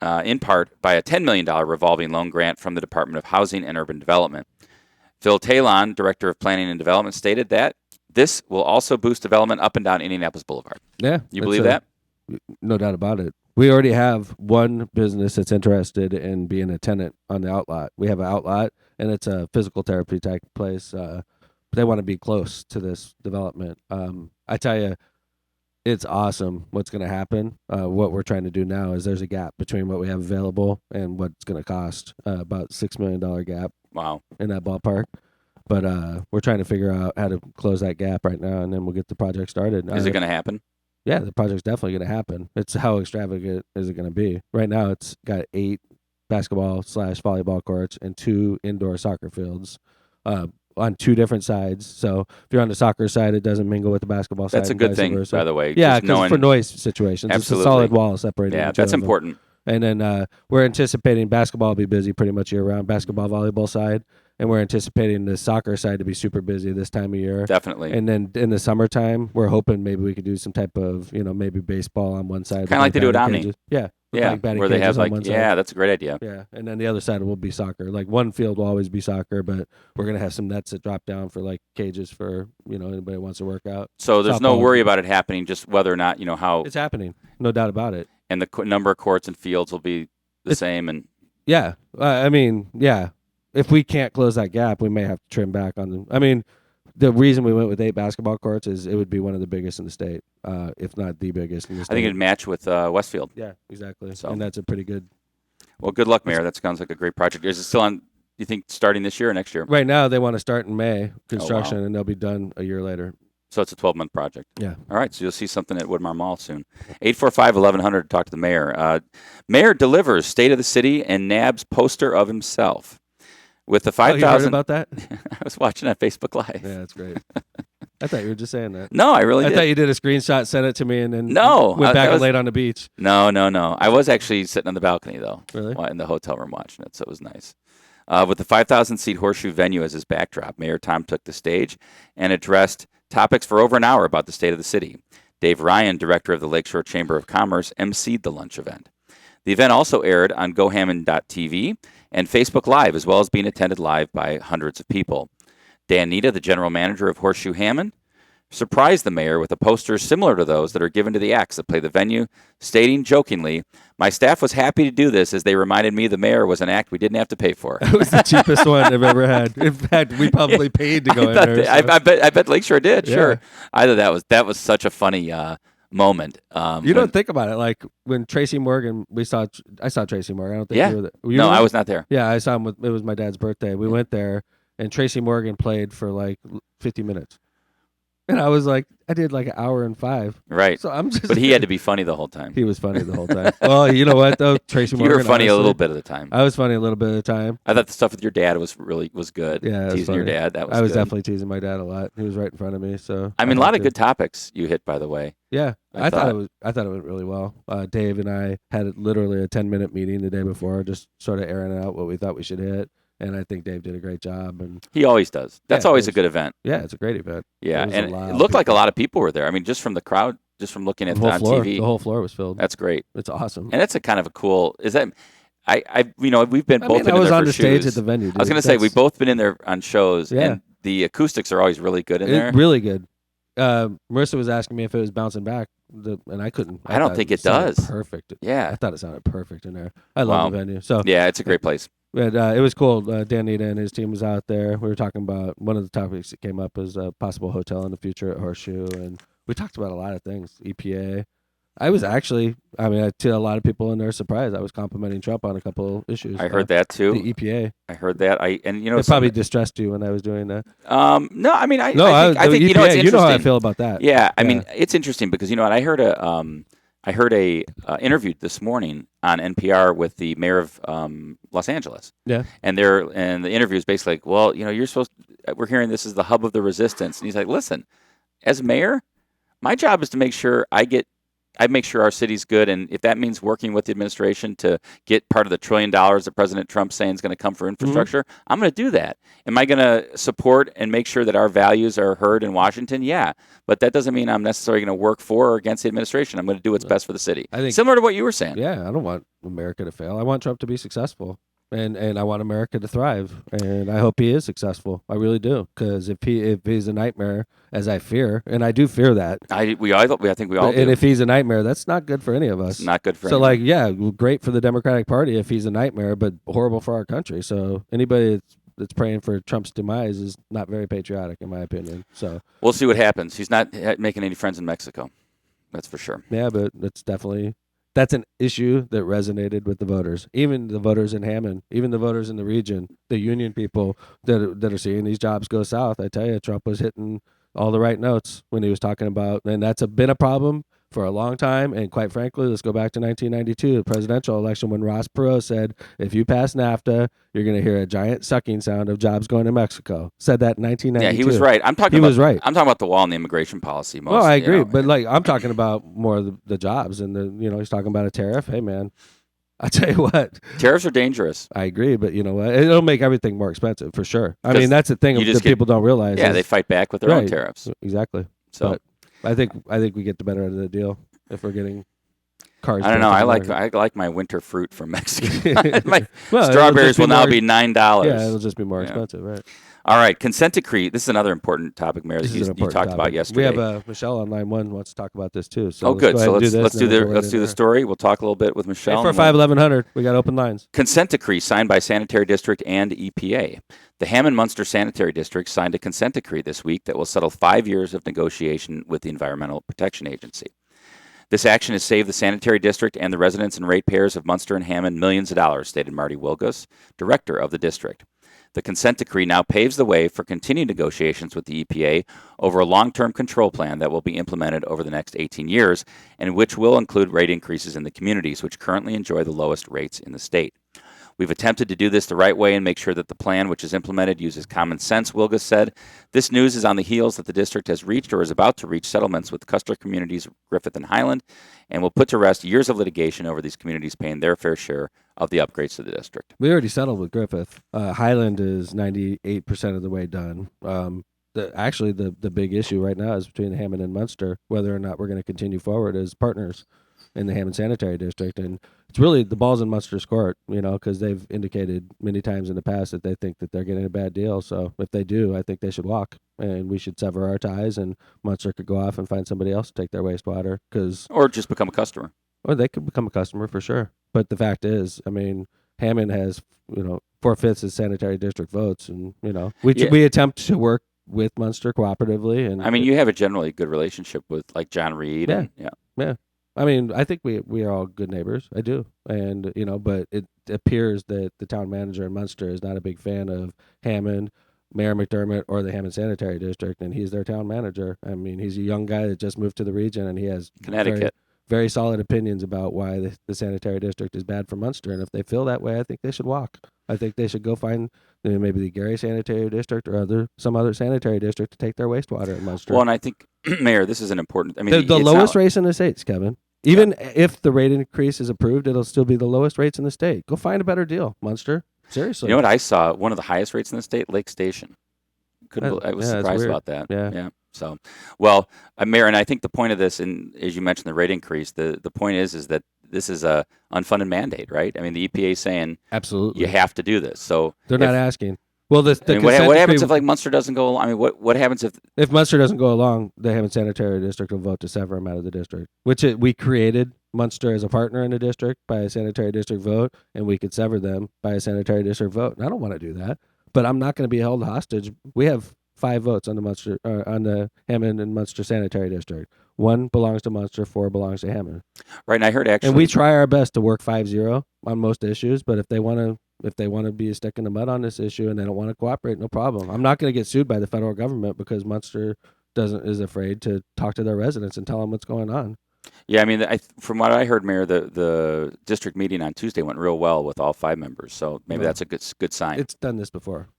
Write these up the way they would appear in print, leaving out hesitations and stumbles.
in part by a $10 million revolving loan grant from the Department of Housing and Urban Development. Phil Talon, Director of Planning and Development, stated that this will also boost development up and down Indianapolis Boulevard. Yeah. You believe that? No doubt about it. We already have one business that's interested in being a tenant on the outlot. We have an outlot, and it's a physical therapy type place. But they want to be close to this development. I tell you, it's awesome what's going to happen. What we're trying to do now is there's a gap between what we have available and what's going to cost, about $6 million gap. Wow. In that ballpark. But we're trying to figure out how to close that gap right now, and then we'll get the project started. Is it going to happen? Yeah, the project's definitely going to happen. It's how extravagant is it going to be? Right now, it's got 8 basketball/volleyball courts and 2 indoor soccer fields on 2 different sides. So if you're on the soccer side, it doesn't mingle with the basketball side. That's a good thing, by the way. Yeah, because for noise situations, absolutely. It's a solid wall separating. Yeah, that's important. And then we're anticipating basketball will be busy pretty much year-round, basketball, volleyball side. And we're anticipating the soccer side to be super busy this time of year. Definitely. And then in the summertime, we're hoping maybe we could do some type of, maybe baseball on one side. Kind of like they do at Omni. Yeah. Yeah, where they have that's a great idea. Yeah, and then the other side will be soccer. Like one field will always be soccer, but we're going to have some nets that drop down for like cages for, anybody who wants to work out. So there's no worry about it happening, just whether or not, how. It's happening. No doubt about it. And the number of courts and fields will be the same. And yeah, yeah. If we can't close that gap, we may have to trim back on them. The reason we went with 8 basketball courts is it would be one of the biggest in the state, if not the biggest in the state. I think it'd match with Westfield. Yeah, exactly. So. And that's a pretty good. Well, good luck, Mayor. That sounds like a great project. Is it still on, you think, starting this year or next year? Right now, they want to start in May, construction, and they'll be done a year later. So it's a 12-month project. Yeah. All right, so you'll see something at Woodmar Mall soon. 845-1100 to talk to the mayor. Mayor delivers State of the City and NAB's poster of himself. With the 5,000. You heard about that? I was watching on Facebook Live. Yeah, that's great. I thought you were just saying that. No, I really did. I thought you did a screenshot, sent it to me, and then went back and laid on the beach. No. I was actually sitting on the balcony, though. Really? In the hotel room watching it, so it was nice. With the 5,000-seat Horseshoe venue as his backdrop, Mayor Tom took the stage and addressed topics for over an hour about the state of the city. Dave Ryan, director of the Lakeshore Chamber of Commerce, emceed the lunch event. The event also aired on GoHammond.tv and Facebook Live, as well as being attended live by hundreds of people. Dan Nita, the general manager of Horseshoe Hammond, surprised the mayor with a poster similar to those that are given to the acts that play the venue, stating jokingly, "My staff was happy to do this as they reminded me the mayor was an act we didn't have to pay for." It was the cheapest one I've ever had. In fact, we probably paid to go in there. So. I bet Lakeshore did, sure. I thought that was such a funny moment. You don't think about it, like when Tracy Morgan, I saw Tracy Morgan. I don't think you were there. No, I was not there. Yeah, I saw him. It was my dad's birthday. We went there, and Tracy Morgan played for like 50 minutes. And I was like, I did like an hour and 5. Right. So I'm just. But he had to be funny the whole time. He was funny the whole time. Well, you know what though, Tracy Morgan. You were funny honestly, a little bit of the time. I was funny a little bit of the time. I thought the stuff with your dad was good. Yeah, teasing your dad. That was. I was good. definitely teasing my dad a lot. He was right in front of me. So. I mean, a lot of good topics you hit, by the way. Yeah, I thought it went really well. Dave and I had literally a 10-minute meeting the day before, just sort of airing out what we thought we should hit. And I think Dave did a great job. And he always does. That's always a good event. Yeah, it's a great event. Yeah, and it looked like a lot of people were there. I mean, just from the crowd, just from looking at it on TV. The whole floor was filled. That's great. It's awesome. And that's a kind of a cool. Is that? We've been both. I was on the stage at the venue. Dude. I was going to say we've both been in there on shows, and the acoustics are always really good in there. Really good. Marissa was asking me if it was bouncing back, and I couldn't. I don't think it does. Perfect. Yeah, I thought it sounded perfect in there. I love the venue. So yeah, it's a great place. But it was cool. Dan Nita and his team was out there. We were talking about one of the topics that came up was a possible hotel in the future at Horseshoe, and we talked about a lot of things. EPA. I was actually, to a lot of people in their surprise, I was complimenting Trump on a couple issues. I heard that too. The EPA. I heard that. It probably distressed you when I was doing that. No, I mean, I think EPA, it's interesting. You know how I feel about that. Yeah, I mean, it's interesting because what I heard a interview this morning on NPR with the mayor of Los Angeles. Yeah, and the interview is basically like, well, we're hearing this is the hub of the resistance, and he's like, listen, as mayor, my job is to make sure I get I'd make sure our city's good, and if that means working with the administration to get part of the $1 trillion that President Trump's saying is going to come for infrastructure, I'm going to do that. Am I going to support and make sure that our values are heard in Washington? Yeah, but that doesn't mean I'm necessarily going to work for or against the administration. I'm going to do what's best for the city. I think Similar to what you were saying. Yeah, I don't want America to fail. I want Trump to be successful, and I want America to thrive, and I hope he is successful. I really do, because if he's a nightmare, as I fear, and I do fear that, I think we all do. and if he's a nightmare, that's not good for any of us. It's not good for So, anyone. like, yeah, great for the Democratic Party if he's a nightmare, but horrible for our country. So anybody that's praying for Trump's demise is not very patriotic, in my opinion. So We'll see what happens. He's not making any friends in Mexico. That's for sure. yeah, but that's an issue that resonated with the voters, even the voters in Hammond, even the voters in the region, the union people that are seeing these jobs go south. I tell you, Trump was hitting all the right notes when he was talking about, and that's been a problem for a long time. And quite frankly, let's go back to 1992, the presidential election, when Ross Perot said, if you pass NAFTA, you're going to hear a giant sucking sound of jobs going to Mexico. Said that in 1992. Yeah, he was right. I'm talking about the wall and the immigration policy. Well, I agree, but like I'm talking about more of the jobs, and he's talking about a tariff. Hey, man, I tell you what, tariffs are dangerous. I agree, but you know what? It'll make everything more expensive for sure. I mean, that's the thing that people don't realize. Yeah, they fight back with their own tariffs. Exactly. So, but I think we get the better end of the deal if we're getting cars. I don't know. I like my winter fruit from Mexico. Strawberries will now be $9. Yeah, it'll just be more expensive, right? All right, consent decree. This is another important topic, Mayor, that you talked about yesterday. We have Michelle on line 1 wants to talk about this too. So good. So let's do the story. We'll talk a little bit with Michelle. 845-1100. We got open lines. Consent decree signed by Sanitary District and EPA. The Hammond-Munster Sanitary District signed a consent decree this week that will settle 5 years of negotiation with the Environmental Protection Agency. This action has saved the Sanitary District and the residents and ratepayers of Munster and Hammond millions of dollars, stated Marty Wilgus, director of the district. The consent decree now paves the way for continued negotiations with the EPA over a long-term control plan that will be implemented over the next 18 years and which will include rate increases in the communities which currently enjoy the lowest rates in the state. We've attempted to do this the right way and make sure that the plan which is implemented uses common sense, Wilgus said. This news is on the heels that the district has reached or is about to reach settlements with Custer communities Griffith and Highland and will put to rest years of litigation over these communities paying their fair share of the upgrades to the district. We already settled with Griffith. Highland is 98% of the way done. The big issue right now is between Hammond and Munster, whether or not we're going to continue forward as partners in the Hammond Sanitary District. And it's really the ball's in Munster's court, because they've indicated many times in the past that they think that they're getting a bad deal. So if they do, I think they should walk, and we should sever our ties, and Munster could go off and find somebody else to take their wastewater. Or just become a customer. Or they could become a customer for sure. But the fact is, Hammond has, 4/5 of sanitary district votes, and we attempt to work with Munster cooperatively. And you have a generally good relationship with like John Reed. Yeah. I think we are all good neighbors. I do, and but it appears that the town manager in Munster is not a big fan of Hammond, Mayor McDermott, or the Hammond Sanitary District, and he's their town manager. He's a young guy that just moved to the region, and he has Connecticut. Very solid opinions about why the sanitary district is bad for Munster. And if they feel that way, I think they should walk. I think they should go find maybe the Gary Sanitary District or some other sanitary district to take their wastewater in Munster. Well, and I think, Mayor, this is an important... the lowest rates in the states, Kevin. Even if the rate increase is approved, it'll still be the lowest rates in the state. Go find a better deal, Munster. Seriously. You know what I saw? One of the highest rates in the state, Lake Station. I was surprised about that. Yeah. So, well, Mayor, and I think the point of this, and as you mentioned, the rate increase, the point is that this is a unfunded mandate, right? The EPA is saying absolutely you have to do this. So they're not asking. Well, what happens if Munster doesn't go along? What happens if Munster doesn't go along? The Hammond Sanitary District will vote to sever him out of the district, which we created Munster as a partner in the district by a sanitary district vote, and we could sever them by a sanitary district vote. And I don't want to do that, but I'm not going to be held hostage. We have 5 votes on the Hammond and Munster Sanitary District. 1 belongs to Munster, 4 belongs to Hammond. Right, and I heard actually, and we try our best to work 5-0 on most issues. But if they want to be a stick in the mud on this issue and they don't want to cooperate, no problem. I'm not going to get sued by the federal government because Munster is afraid to talk to their residents and tell them what's going on. Yeah, from what I heard, Mayor, the district meeting on Tuesday went real well with all 5 members. So maybe that's a good sign. It's done this before.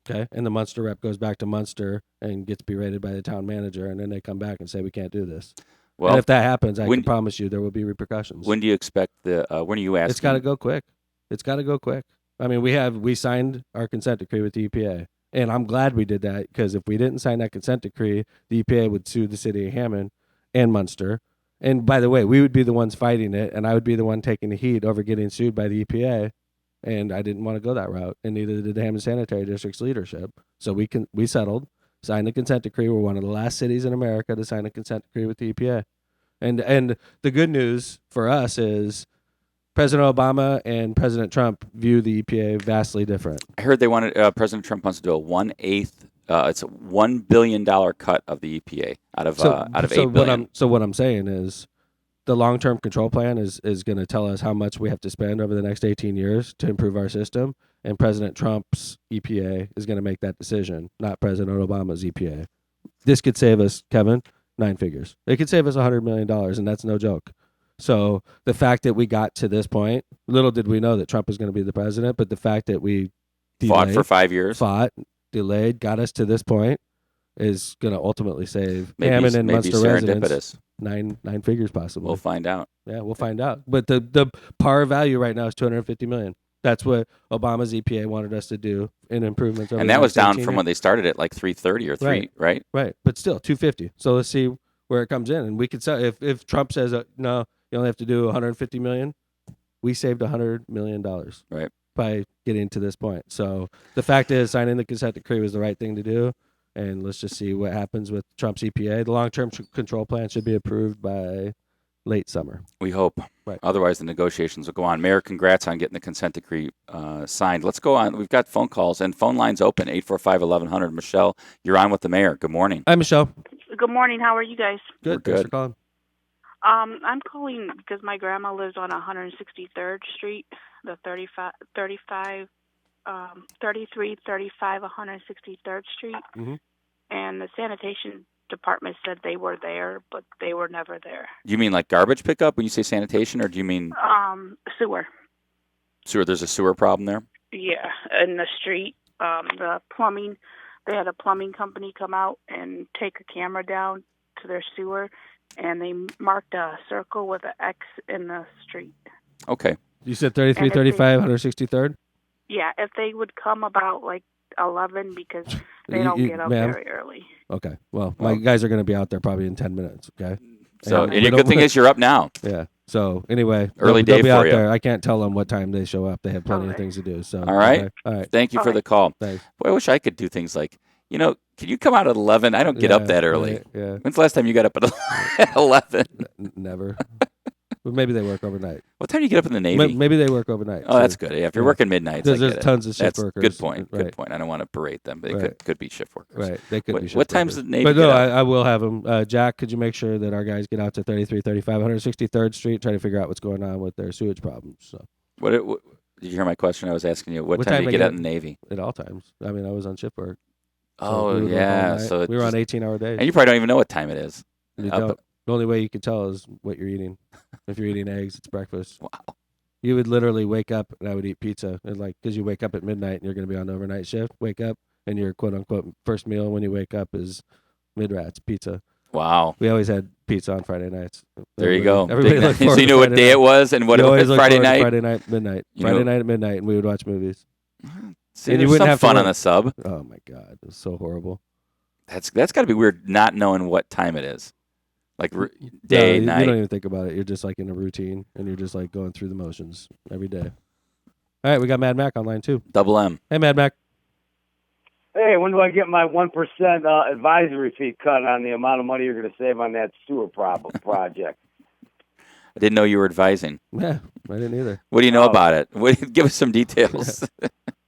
Okay, and the Munster rep goes back to Munster and gets berated by the town manager, and then they come back and say we can't do this. Well, and if that happens, I when- can promise you there will be repercussions. when do you expect when are you asking? It's got to go quick. It's got to go quick. I mean, we signed our consent decree with the EPA, and I'm glad we did that, because if we didn't sign that consent decree, the EPA would sue the city of Hammond and Munster. And by the way, we would be the ones fighting it, and I would be the one taking the heat over getting sued by the EPA. And I didn't want to go that route, and neither did the Hammond Sanitary District's leadership. So we settled, signed a consent decree. We're one of the last cities in America to sign a consent decree with the EPA. And the good news for us is President Obama and President Trump view the EPA vastly different. I heard they wanted President Trump wants to do a 1/8. It's a $1 billion cut of the EPA out of $8 billion. What I'm saying is, the long-term control plan is going to tell us how much we have to spend over the next 18 years to improve our system, and President Trump's EPA is going to make that decision, not President Obama's EPA. This could save us, Kevin, 9 figures. It could save us $100 million, and that's no joke. So the fact that we got to this point, little did we know that Trump was going to be the president, but the fact that we fought for 5 years, delayed, got us to this point, is going to ultimately save Hammond and Munster residents nine figures possibly. We'll find out. Yeah, we'll find out. But the par value right now is $250 million. That's what Obama's EPA wanted us to do in improvements. And that was down from when they started at like 330 or 3, right? Right. But still, 250. So let's see where it comes in. And we could sell, if Trump says, no, you only have to do $150 million, we saved $100 million. Right. By getting to this point. So the fact is, signing the consent decree was the right thing to do. And let's just see what happens with Trump's EPA. The long-term control plan should be approved by late summer. We hope. Right. Otherwise, the negotiations will go on. Mayor, congrats on getting the consent decree signed. Let's go on. We've got phone calls, and phone lines open, 845-1100. Michelle, you're on with the mayor. Good morning. Hi, Michelle. Good morning. How are you guys? Good. We're good. Thanks for calling. I'm calling because my grandma lives on 163rd Street, the 3335 163rd Street, and the sanitation department said they were there, but they were never there. You mean like garbage pickup when you say sanitation, or do you mean sewer? Sewer. There's a sewer problem there. Yeah, in the street. The plumbing. They had a plumbing company come out and take a camera down to their sewer, and they marked a circle with an X in the street. Okay. You said 3335 163rd? Yeah, if they would come about like 11, because they don't get up very early. Okay. Well, my guys are going to be out there probably in 10 minutes, okay? So, and the good thing is you're up now. Yeah. So, anyway, early day they'll be for out you. there. I can't tell them what time they show up. They have plenty of things to do. So, all right. All right. Thank you for the call. Thanks. Boy, I wish I could do things like, can you come out at 11? I don't get up that early. Right, yeah. When's the last time you got up at 11? Never. But maybe they work overnight. What time do you get up in the Navy? Maybe they work overnight. Oh, that's good. Yeah, if you're working midnights, there's tons of shift workers. Good point. Right. Good point. I don't want to berate them, but they could be shift workers. Right. They could be shift What workers. time's the Navy? But no, get up? I will have them. Jack, could you make sure that our guys get out to 3335 163rd Street, try to figure out what's going on with their sewage problems. So. What did you hear my question? I was asking you, what time do you get out in the Navy? At all times. I mean, I was on shift work. Oh, yeah. So we were on 18-hour days. And you probably don't even know what time it is. You don't. The only way you can tell is what you're eating. If you're eating eggs, it's breakfast. Wow. You would literally wake up, and I would eat pizza. And because you wake up at midnight and you're going to be on the overnight shift, wake up, and your quote-unquote first meal when you wake up is mid-rats, pizza. Wow. We always had pizza on Friday nights. There you go. Everybody looked forward so you knew what day it was and what it was Friday night? Friday night, midnight. Friday night at midnight, and we would watch movies. See, and there's some fun on the sub. Oh, my God. It was so horrible. That's got to be weird not knowing what time it is. Like day, night. You don't even think about it. You're just like in a routine, and you're just like going through the motions every day. All right, we got Mad Mac on line 2. Double M. Hey, Mad Mac. Hey, when do I get my 1% advisory fee cut on the amount of money you're going to save on that sewer project? I didn't know you were advising. Yeah, I didn't either. What do you know about it? Give us some details.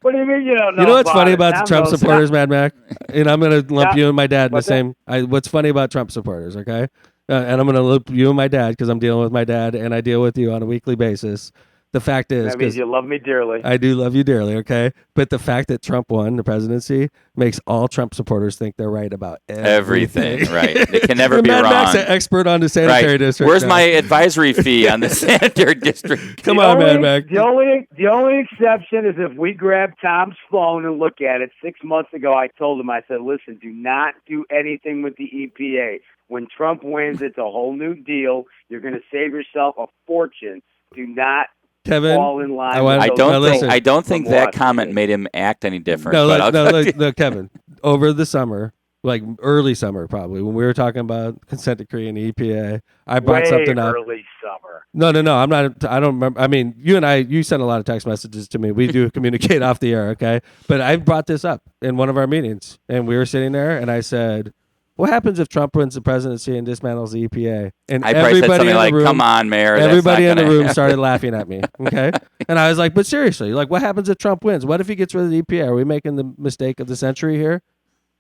What do you mean you don't know? You know what's funny about the Trump knows supporters, Mad Mac? And I'm going to lump you and my dad in the same. What's funny about Trump supporters, okay? And I'm going to lump you and my dad because I'm dealing with my dad and I deal with you on a weekly basis. The fact is, That means you love me dearly. I do love you dearly, okay? But the fact that Trump won the presidency makes all Trump supporters think they're right about everything. Right. They can never And be Mad wrong. Mac's an expert on the sanitary Right. district. Where's now. my advisory fee on the sanitary district? Come on, Mad Mac. The only exception is if we grab Tom's phone and look at it. 6 months ago, I told him, I said, listen, do not do anything with the EPA. When Trump wins, it's a whole new deal. You're going to save yourself a fortune. Do not Kevin, fall in line. want- with I those don't think listen. I don't think from that Washington. comment made him act any different. No, but look, Kevin. Over the summer, like early summer, probably when we were talking about consent decree and EPA, I brought Way something up. early summer. No. I'm not. I don't remember. I mean, you sent a lot of text messages to me. We do communicate off the air, okay? But I brought this up in one of our meetings, and we were sitting there, and I said, "What happens if Trump wins the presidency and dismantles the EPA?" And I probably said something like, "Come on, Mayor." that's everybody not in the gonna room happen." started laughing at me. Okay, and I was like, "But seriously, like, what happens if Trump wins? What if he gets rid of the EPA? Are we making the mistake of the century here?"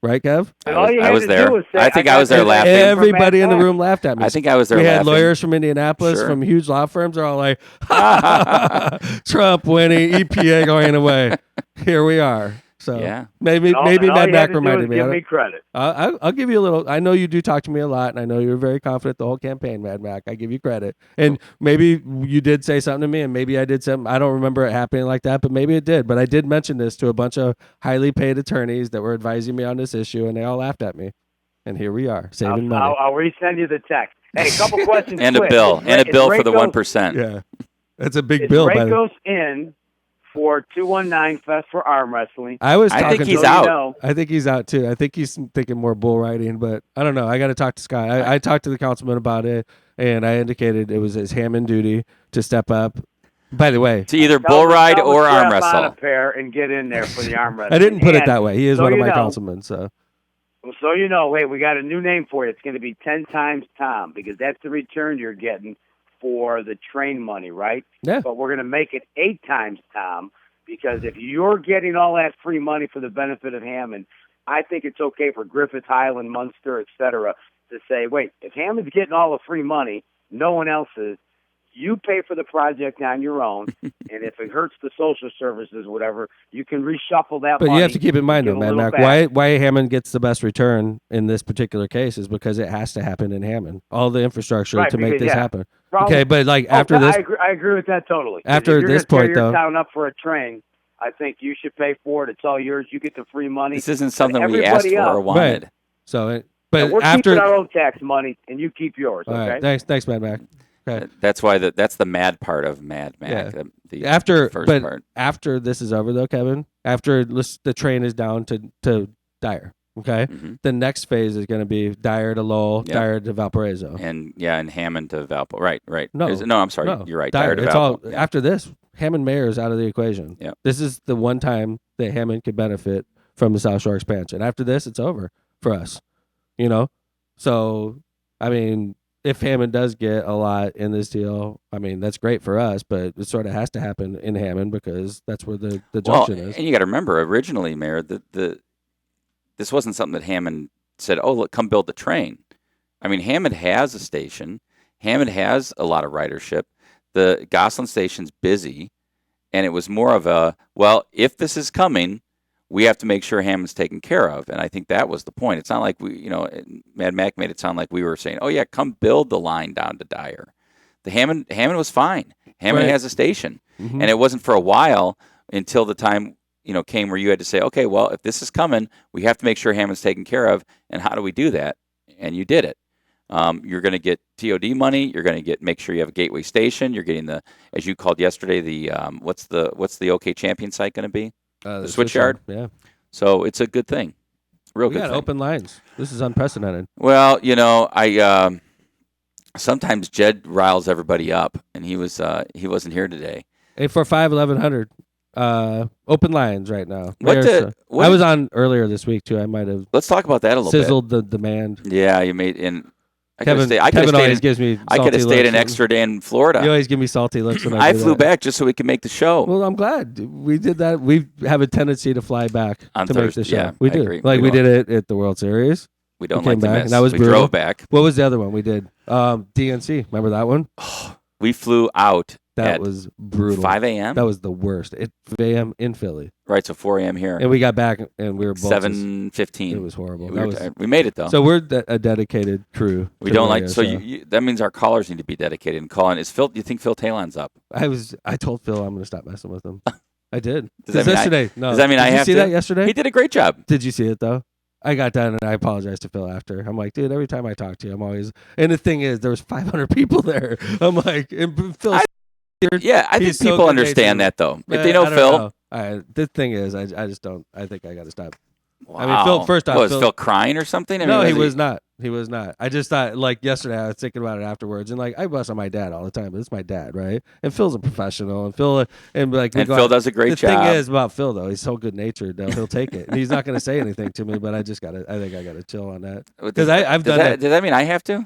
Right, Kev? And all you I had was to there. do was say, I think I got was there this laughing. from Everybody in the Matt room laughed at me. I think I was there We had laughing. lawyers from Indianapolis, Sure. from huge law firms. They're all like, Trump winning, EPA going away. Here we are. So Yeah. maybe all Mad you Mac had to do reminded is me. Give I me don't- credit. I'll give you a little. I know you do talk to me a lot, and I know you're very confident the whole campaign, Mad Mac. I give you credit. And maybe you did say something to me, and maybe I did something. I don't remember it happening like that, but maybe it did. But I did mention this to a bunch of highly paid attorneys that were advising me on this issue, and they all laughed at me. And here we are, saving money. I'll resend you the text. Hey, a couple questions. And a quick. bill. And a Is bill for the Raycos- 1%. Yeah, that's a big Is bill. Raycos in for 219 Fest for arm wrestling? I was I talking think he's to out. You know, I think he's out too. I think he's thinking more bull riding, but I don't know. I got to talk to Scott. I talked to the councilman about it, and I indicated it was his Hammond duty to step up. By the way, To either tell bull him- ride tell him or to arm strap on a wrestle. pair and get in there for the arm wrestling. I didn't put it And that way. He is so one of you my know- councilmen, so So you know, wait, we got a new name for you. It's going to be 10 times Tom because that's the return you're getting for the train money, right? yeah. But we're going to make it 8 times Tom because if you're getting all that free money for the benefit of Hammond, I think it's okay for Griffith, Highland, Munster, et cetera, to say, wait, if Hammond's getting all the free money, no one else is, you pay for the project on your own, and if it hurts the social services, whatever, you can reshuffle that But money. you have to keep in mind, give though, a Mad little Mac, back. why Hammond gets the best return in this particular case is because it has to happen in Hammond. All the infrastructure Right, to make because, this yeah. happen. Problem- Okay, but like Oh, after this, I agree with that totally. 'Cause After if you're this gonna tear point, your though- town up for a train, I think you should pay for it. It's all yours. You get the free money. This isn't something we everybody asked for or else- wanted. so but we're after, keeping our own tax money, and you keep yours. all Okay. right, thanks, Mad Mac. Okay. That's why that's the mad part of Mad Mac. Yeah. The After, first but part. after this is over, though, Kevin, after the train is down to Dyer, okay, Mhm. the next phase is going to be Dyer to Lowell, Yeah. Dyer to Valparaiso. And Hammond to Valpo. Right. No. I'm sorry. No, You're right. Dyer. Dyer to It's Valpo. all Yeah. after this. Hammond Mayor is out of the equation. Yeah. This is the one time that Hammond could benefit from the South Shore expansion. After this, it's over for us. You know, so I mean, if Hammond does get a lot in this deal, I mean that's great for us, but it sort of has to happen in Hammond because that's where the Well, junction is. and you got to remember, originally, Mayor, this wasn't something that Hammond said, "Oh, look, come build the train." I mean, Hammond has a station. Hammond has a lot of ridership. The Gosselin station's busy, and it was more of a, well, if this is coming, we have to make sure Hammond's taken care of. And I think that was the point. It's not like Mad Mac made it sound like we were saying, "Oh yeah, come build the line down to Dyer." The Hammond was fine. Hammond Right. has a station, Mhm. and it wasn't for a while until the time came where you had to say, "Okay, well, if this is coming, we have to make sure Hammond's taken care of." And how do we do that? And you did it. You're going to get TOD money. You're going to make sure you have a gateway station. You're getting as you called yesterday, the what's the OK Champion site going to be? The switchyard? Yeah, So it's a good thing, real we good got thing. open lines. This is unprecedented. Well, I sometimes Jed riles everybody up, and he wasn't here today. 845-1100. Open lines right now. What Mayor's, did- what I did- was on earlier this week too. I might have Let's talk about that a little bit. sizzled the demand. Yeah, you made in. I could Kevin, have stayed. Kevin always gives me. I could have salty stayed looks an when- extra day in Florida. You always give me salty looks when I do flew that. back just so we could make the show. Well, I'm glad we did that. We have a tendency to fly back On to make Thursday, the show. yeah, we I do. agree. Like We we did it at the World Series. We don't came like to back, miss. and that was we brutal. drove back. What was the other one we did? DNC. Remember that one? We flew out That was brutal. 5 a.m.? That was the worst. 5 a.m. in Philly. Right, so 4 a.m. here. And we got back and we were both 7:15. It was horrible. We made it, though. So we're a dedicated crew. We don't like, so that means our callers need to be dedicated and call in. Do you think Phil Talon's up? I told Phil I'm going to stop messing with him. I did. Does that mean yesterday? No. Does that mean did I you have see to? that yesterday? He did a great job. Did you see it, though? I got done and I apologized to Phil after. I'm like, dude, every time I talk to you, I'm always. And the thing is, there was 500 people there. I'm like, and Phil's. I think people understand that, though. If they know Phil. The thing is, I just don't. I think I got to stop. Wow. I mean, Phil. First off, was Phil crying or something? No, he was not. He was not. I just thought, like yesterday, I was thinking about it afterwards, and like I bust on my dad all the time, but it's my dad, right? And Phil's a professional, and Phil does a great job. The thing is about Phil, though, he's so good natured that he'll take it, and he's not going to say anything to me. But I think I got to chill on that because I've done that. Does that mean I have to?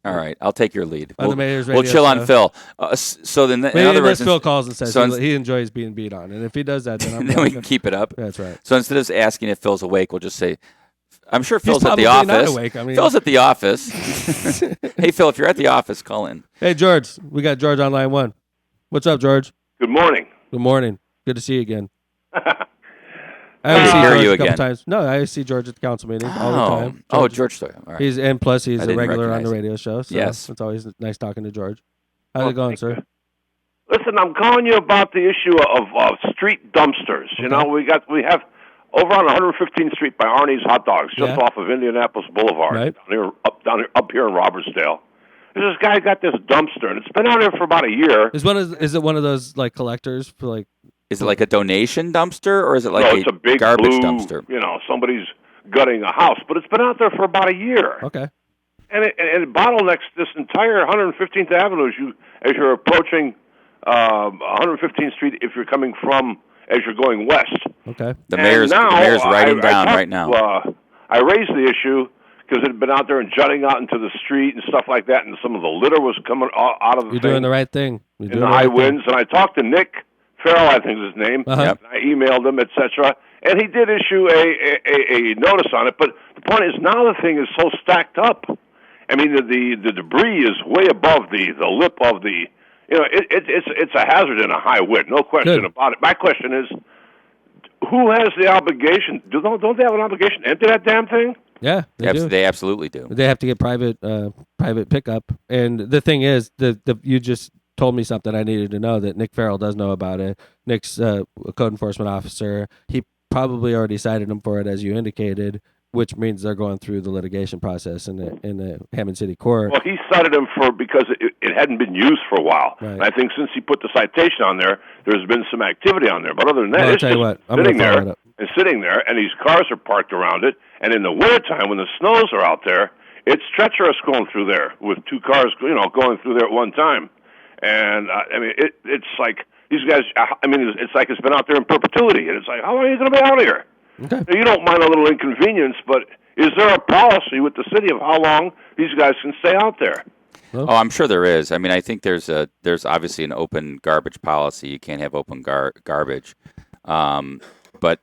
All right, I'll take your lead. We'll chill on Phil. So then, in other words, Phil calls and says he enjoys being beat on, and if he does that, then then we can keep it up. That's right. So instead of asking if Phil's awake, we'll just say, "I'm sure Phil's at the office." Not awake. I mean, Phil's at the office. Hey, Phil, if you're at the office, call in. Hey, George, we got George on line 1. What's up, George? Good morning. Good morning. Good to see you again. I always see George a couple times. No, I see George at the council meeting all the time. George. All right. He's a regular on the radio show. So yes, it's always nice talking to George. How's it going, sir? Listen, I'm calling you about the issue of street dumpsters. Okay. You know, we have over on 115th Street by Arnie's Hot Dogs, just off of Indianapolis Boulevard, right. up here in Robertsdale. This guy got this dumpster, and it's been out there for about a year. Is it one of those like collectors for like? Is it like a donation dumpster, or is it like it's a big garbage blue, dumpster? You know, somebody's gutting a house, but it's been out there for about a year. Okay. And it bottlenecks this entire 115th Avenue as you're approaching 115th Street if you're coming as you're going west. Okay. The mayor's writing down right now. I raised the issue because it had been out there and jutting out into the street and stuff like that, and some of the litter was coming out of the You're doing the right thing. In the high winds, and I talked to Nick Farrell, I think is his name. Uh-huh. I emailed him, etc., and he did issue a notice on it. But the point is, now the thing is so stacked up. I mean, the debris is way above the lip of the. You know, it's a hazard in a high wind, no question about it. My question is, who has the obligation? Don't they have an obligation to empty that damn thing? Yeah, they absolutely do. They have to get private pickup. And the thing is, you just told me something I needed to know that Nick Farrell does know about it. Nick's a code enforcement officer. He probably already cited him for it, as you indicated, which means they're going through the litigation process in the Hammond City Court. Well, he cited him because it hadn't been used for a while. Right. And I think since he put the citation on there, there's been some activity on there. But other than that, it's just sitting there, and these cars are parked around it. And in the wintertime, when the snows are out there, it's treacherous going through there with two cars, going through there at one time. And I mean, it's like these guys. I mean, it's like it's been out there in perpetuity, and it's like, how long are you going to be out here? Okay. Now, you don't mind a little inconvenience, but is there a policy with the city of how long these guys can stay out there? Oh, I'm sure there is. I mean, I think there's obviously an open garbage policy. You can't have open garbage. But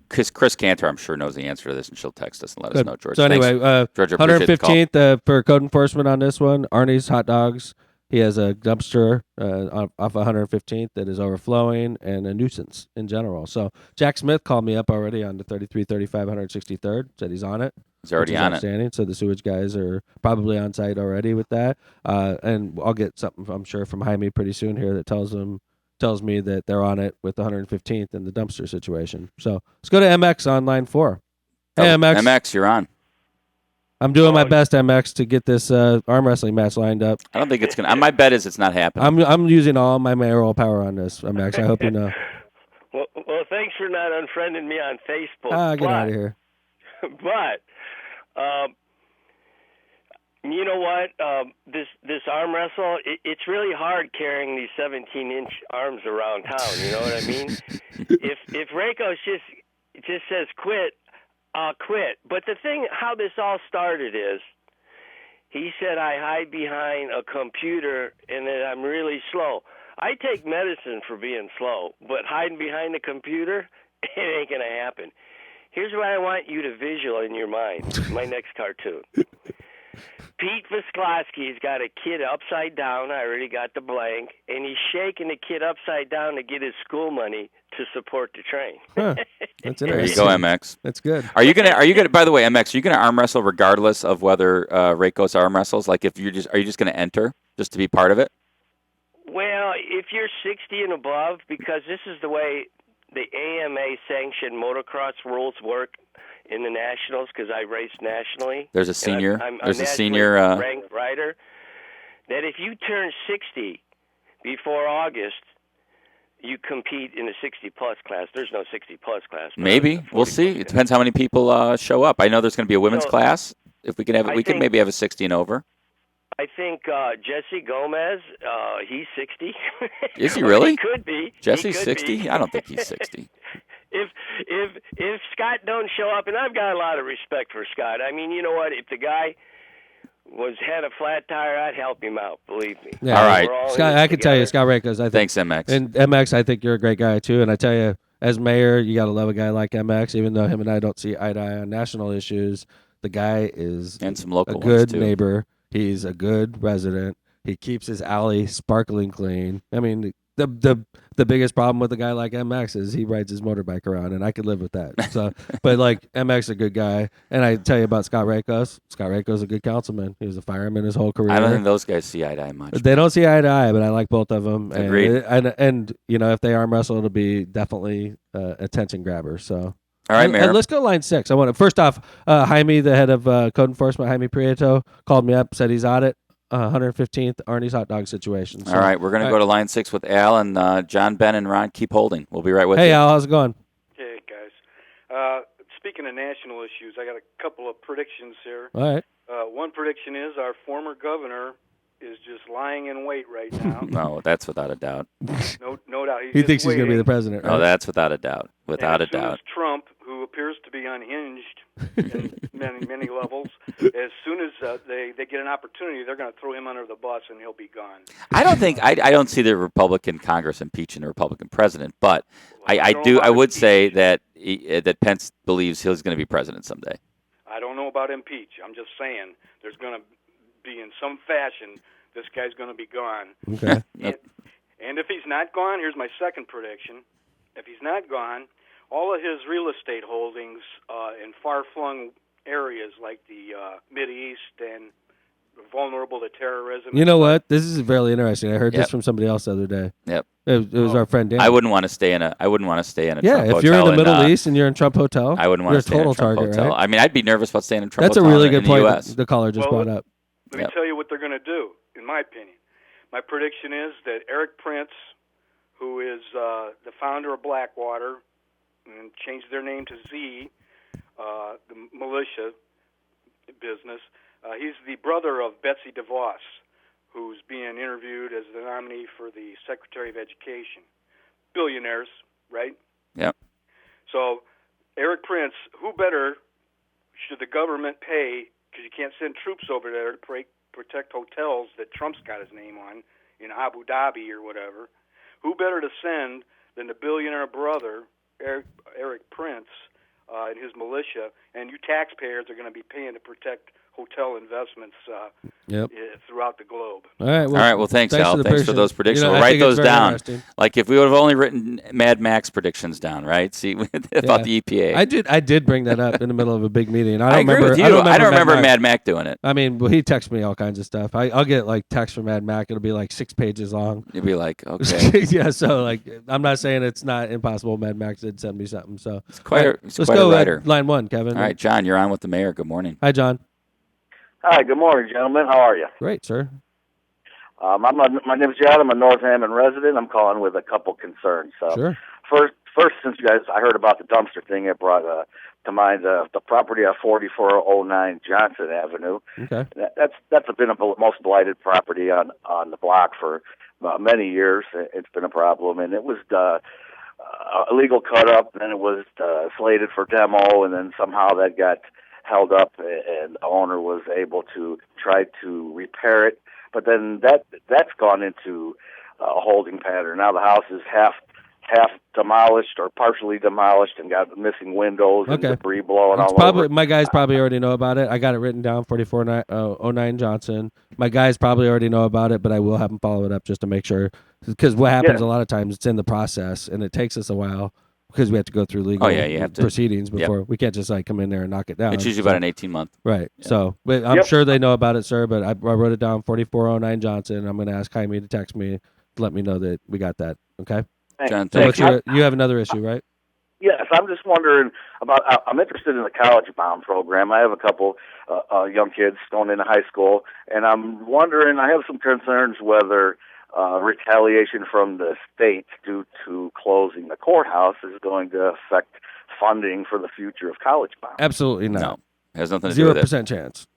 Chris Cantor, I'm sure, knows the answer to this, and she'll text us and let us know, George. So anyway, George, 115th for code enforcement on this one. Arnie's Hot Dogs. He has a dumpster off 115th that is overflowing and a nuisance in general. So Jack Smith called me up already on the 3335 163rd, said he's on it. He's already on it. So the sewage guys are probably on site already with that. And I'll get something, I'm sure, from Jaime pretty soon here that tells me that they're on it with the 115th and the dumpster situation. So let's go to MX on line 4. Hey, MX. MX, you're on. I'm doing my best, MX, to get this arm wrestling match lined up. I don't think it's gonna. My bet is it's not happening. I'm using all my mayoral power on this, MX. I hope you know. Well, thanks for not unfriending me on Facebook. Get out of here. But you know what? This arm wrestle, it's really hard carrying these 17-inch arms around town. You know what I mean? if Raycos just says quit, I'll quit. But the thing, how this all started is, he said I hide behind a computer and that I'm really slow. I take medicine for being slow, but hiding behind a computer, it ain't going to happen. Here's what I want you to visual in your mind, my next cartoon. Pete Visklowski's got a kid upside down. I already got the blank. And he's shaking the kid upside down to get his school money to support the train. Huh. That's There interesting. you go, MX. That's good. Are you gonna? By the way, MX, are you gonna arm wrestle regardless of whether Reikos arm wrestles? Like, if you're are you just gonna enter just to be part of it? Well, if you're 60 and above, because this is the way the AMA-sanctioned motocross rules work in the nationals, because I race nationally. There's a senior. There's a senior ranked rider. That if you turn 60 before August, you compete in the 60-plus class. There's no 60-plus class. Maybe we'll see. It depends how many people show up. I know there's going to be a women's class. If we can have it, we can maybe have a 60 and over. I think Jesse Gomez, he's 60. Is he really? He could be. Jesse's 60? I don't think he's 60. If Scott don't show up, and I've got a lot of respect for Scott. I mean, you know what? If the guy had a flat tire, I'd help him out. Believe me. Yeah. All right, Scott. I can tell you, Scott Reikos. I think. Thanks, MX. And MX, I think you're a great guy too. And I tell you, as mayor, you got to love a guy like MX. Even though him and I don't see eye to eye on national issues, the guy is and some local a good ones too. neighbor. He's a good resident. He keeps his alley sparkling clean. I mean, the biggest problem with a guy like MX is he rides his motorbike around, and I could live with that. So, but like MX is a good guy, and I tell you about Scott Reikos. Scott Reikos is a good councilman. He was a fireman his whole career. I don't think those guys see eye to eye much. They don't see eye to eye, but I like both of them. Agreed. And you know, if they arm wrestle, it'll be definitely attention grabber. So. All right, Mayor. And let's go line 6. I want to first off, Jaime, the head of code enforcement, Jaime Prieto, called me up, said he's at it. 115th Arnie's hot dog situation. So, all right, we're going to go to line 6 with Al and John, Ben, and Ron. Keep holding. We'll be right with you. Hey, Al, how's it going? Hey, guys. Speaking of national issues, I got a couple of predictions here. All right. One prediction is our former governor is just lying in wait right now. No, that's without a doubt. No doubt. He thinks he's going to be the president, right? No, that's without a doubt. Without a as soon doubt. as Trump, who appears to be unhinged in many levels, as soon as they get an opportunity, they're going to throw him under the bus and he'll be gone. I don't see the Republican Congress impeaching the Republican president, but I would say that that Pence believes he's going to be president someday. I don't know about impeach. I'm just saying there's going to be in some fashion this guy's going to be gone. Okay. And if he's not gone, here's my second prediction. If he's not gone, all of his real estate holdings in far-flung areas like the Mideast and vulnerable to terrorism. You know what? This is very interesting. I heard this from somebody else the other day. Yep. It was our friend Dan. I wouldn't want to stay in a Trump hotel. If you're in the Middle East and you're in Trump hotel, I wouldn't want to stay in a Trump hotel. Right? I mean, I'd be nervous about staying in a Trump That's hotel. That's a really good point US. the caller just brought up. Let me tell you what they're going to do, in my opinion. My prediction is that Eric Prince, who is the founder of Blackwater, and changed their name to Z, the militia business, he's the brother of Betsy DeVos, who's being interviewed as the nominee for the Secretary of Education. Billionaires, right? Yep. So Eric Prince, who better should the government pay, because you can't send troops over there to protect hotels that Trump's got his name on in Abu Dhabi or whatever, who better to send than the billionaire brother, Eric Prince, and his militia, and you taxpayers are going to be paying to protect hotel investments throughout the globe. All right. Well, thanks Al. Thanks for those predictions. We'll write those down. Like if we would have only written Mad Max predictions down, right? See about the EPA. I did bring that up in the middle of a big meeting. I agree with you. I don't remember Mad Mac doing it. I mean, he texts me all kinds of stuff. I'll get like text from Mad Mac. It'll be like 6 pages long. You'll be like, okay. Yeah. So like, I'm not saying it's not impossible. Mad Max did send me something. So it's quite let's go at line 1, Kevin. All right, John, you're on with the mayor. Good morning. Hi, John. Hi, good morning, gentlemen. How are you? Great, sir. My name is John. I'm a North Hammond resident. I'm calling with a couple concerns. Sure. First, since you guys, I heard about the dumpster thing, it brought to mind the property at 4409 Johnson Avenue. Okay. That's been the most blighted property on the block for many years. It's been a problem, and it was illegal cut up, and it was slated for demo, and then somehow that got held up, and the owner was able to try to repair it, but then that's gone into a holding pattern. Now the house is half half demolished or partially demolished and got missing windows and debris blowing all over. My guys probably already know about it. I got it written down, 4409 Johnson. My guys probably already know about it, but I will have them follow it up just to make sure. Because what happens a lot of times, it's in the process, and it takes us a while because we have to go through legal proceedings before. We can't just come in there and knock it down. It's usually about an 18-month. Right. Yeah. So but I'm sure they know about it, sir, but I wrote it down, 4409 Johnson. I'm going to ask Jaime to text me to let me know that we got that. Okay? John, so you have another issue, right? Yes, I'm just wondering about. I'm interested in the college bound program. I have a couple young kids going into high school, and I'm wondering. I have some concerns whether retaliation from the state due to closing the courthouse is going to affect funding for the future of college bound. Absolutely not. No, it has nothing to do with it. 0% chance.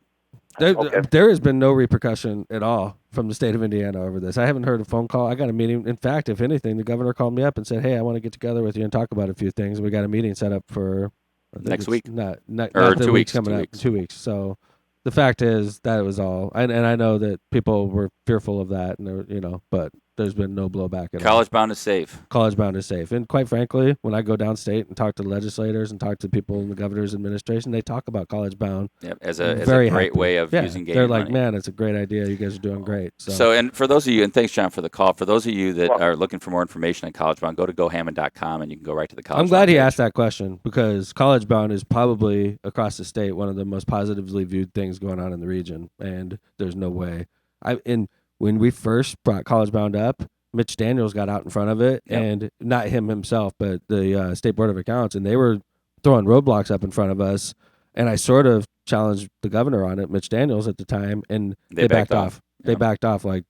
There has been no repercussion at all from the state of Indiana over this. I haven't heard a phone call. I got a meeting. In fact, if anything, the governor called me up and said, "Hey, I want to get together with you and talk about a few things." We got a meeting set up for next week. Not 2 weeks coming up. 2 weeks. So the fact is that was all. And I know that people were fearful of that, and but there's been no blowback at all. College bound is safe. College bound is safe. And quite frankly, when I go downstate and talk to legislators and talk to people in the governor's administration, they talk about college bound. Yep, as a great way of using gaming They're like, money. man, it's a great idea. You guys are doing great. So, and for those of you, and thanks, John, for the call. For those of you that are looking for more information on college bound, go to gohammond.com and you can go right to the college bound. I'm glad he page. asked that question because college bound is probably across the state one of the most positively viewed things going on in the region. And there's no way. When we first brought college bound up, Mitch Daniels got out in front of it, and not him himself, but the State Board of Accounts, and they were throwing roadblocks up in front of us. And I sort of challenged the governor on it, Mitch Daniels at the time, and they backed off. They backed off. We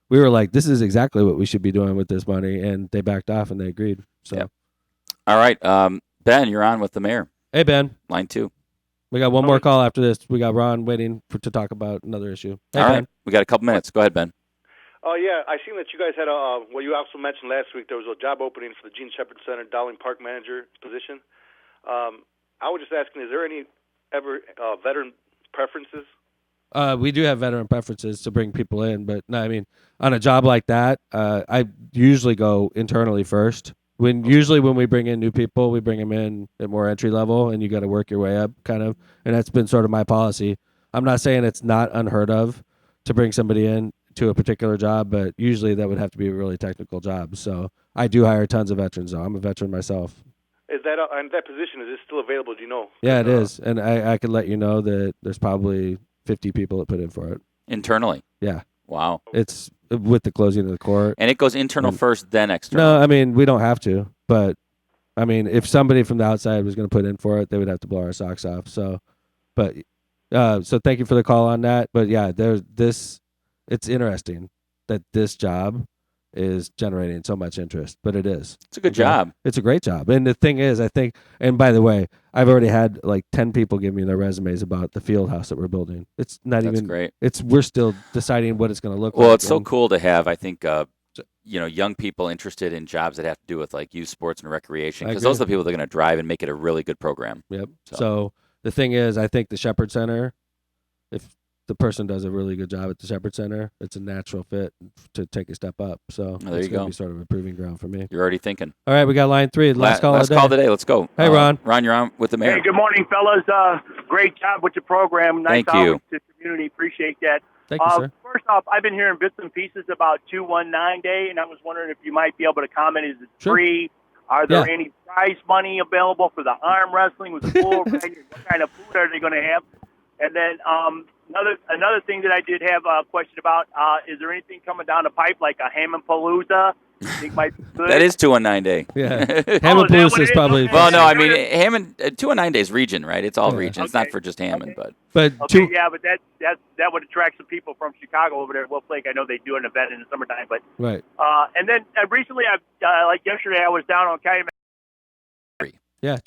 were like, this is exactly what we should be doing with this money, and they backed off and they agreed. So, all right, Ben, you're on with the mayor. Hey, Ben, line 2. We got one more call after this. We got Ron waiting to talk about another issue. Hey, all Ben. right, we got a couple minutes. Go ahead, Ben. Oh, yeah, I seen that you guys had you also mentioned last week there was a job opening for the Gene Shepherd Center Dowling Park manager position. I was just asking, is there any veteran preferences? We do have veteran preferences to bring people in, but no, I mean, on a job like that, I usually go internally first. Usually when we bring in new people, we bring them in at more entry level, and you got to work your way up, kind of. And that's been sort of my policy. I'm not saying it's not unheard of to bring somebody in to a particular job, but usually that would have to be a really technical job. So I do hire tons of veterans, though. I'm a veteran myself. Is that and that position, is it still available? Do you know? Yeah, it is. And I can let you know that there's probably 50 people that put in for it. Internally? Yeah. Wow. It's with the closing of the court. And it goes internal first, then external? No, I mean, we don't have to. But, I mean, if somebody from the outside was going to put in for it, they would have to blow our socks off. So thank you for the call on that. But, yeah, it's interesting that this job is generating so much interest, but it is. It's a good job. It's a great job. And the thing is, I think, and by the way, I've already had like 10 people give me their resumes about the field house that we're building. It's not That's even great. We're still deciding what it's going to look like. Well, it's so cool to have, I think, young people interested in jobs that have to do with like youth sports and recreation, because those are the people that are going to drive and make it a really good program. Yep. So the thing is, I think the Shepherd Center, if the person does a really good job at the Shepherd Center, it's a natural fit to take a step up. So there it's you go. Be sort of a proving ground for me. You're already thinking. All right, we got line 3. Last call today. Let's go. Hey, Ron. Ron, you're on with the mayor. Hey, good morning, fellas. Great job with your program. Nice Thank you. to the community. Appreciate that. Thank you, sir. First off, I've been hearing bits and pieces about 219 Day, and I was wondering if you might be able to comment. Is it free? Are there any prize money available for the arm wrestling with the bull riding? What kind of food are they going to have? And then another thing that I did have a question about, is there anything coming down the pipe like a Hammond-Palooza? Think might be good? That is 219 Day. Yeah. Hammond-Palooza is probably... Okay. Well, no, I mean, Hammond, 219 Day is region, right? It's all region. It's not for just Hammond, but but that would attract some people from Chicago over there at Wolf Lake. I know they do an event in the summertime, but... Right. And then recently, like yesterday, I was down on Calumet. Yeah,